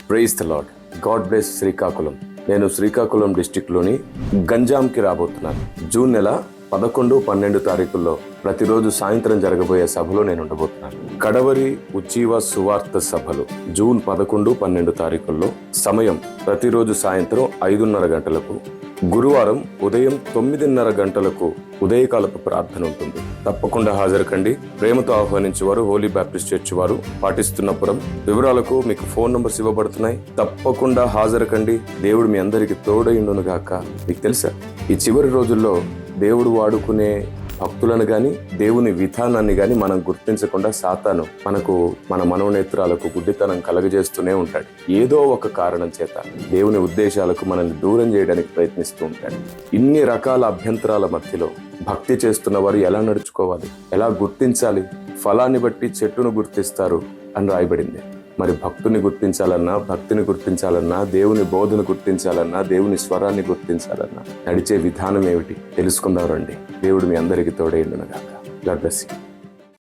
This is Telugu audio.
Praise the Lord. God bless Srikakulam. నేను శ్రీకాకుళం డిస్టిక్లోని గంజాంకి రాబోతున్నాను. జూన్ నెల 11, 12 తారీఖుల్లో ప్రతిరోజు సాయంత్రం జరగబోయే సభలో నేను ఉండబోతున్నాను. కడవరి ఉజ్జీవ సువార్త సభలు జూన్ 11, 12 తారీఖుల్లో. సమయం ప్రతిరోజు సాయంత్రం 5:30 గంటలకు, గురువారం ఉదయం 9:30 గంటలకు ఉదయకాలపు ప్రార్థన ఉంటుంది. తప్పకుండా హాజరు కండి. ప్రేమతో ఆహ్వానించేవారు హోలీ బ్యాప్టిస్ట్ చర్చ్ వారు, పాటిస్తున్నపురం. వివరాలకు మీకు ఫోన్ నంబర్స్ ఇవ్వబడుతున్నాయి. తప్పకుండా హాజరు కండి. దేవుడు మీ అందరికి తోడైండును గాక. మీకు తెలుసా, ఈ చివరి రోజుల్లో దేవుడు వాడుకునే భక్తులను గాని, దేవుని విధానాన్ని గాని మనం గుర్తించకుండా సాతాను మన మనోనేత్రాలకు గుడ్డితనం కలగజేస్తూనే ఉంటాడు. ఏదో ఒక కారణం చేత దేవుని ఉద్దేశాలకు మనల్ని దూరం చేయడానికి ప్రయత్నిస్తూ ఉంటాడు. ఇన్ని రకాల అభ్యంతరాల మధ్యలో భక్తి చేస్తున్న వారు ఎలా నడుచుకోవాలి, ఎలా గుర్తించాలి? ఫలాన్ని బట్టి చెట్టును గుర్తిస్తారు అని రాయబడింది. మరి భక్తుని గుర్తించాలన్నా, భక్తిని గుర్తించాలన్నా, దేవుని బోధను గుర్తించాలన్నా, దేవుని స్వరాన్ని గుర్తించాలన్నా నడిచే విధానం ఏమిటి తెలుసుకుందాం రండి. దేవుడు మీ అందరికీ తోడైండును గాక. God bless you.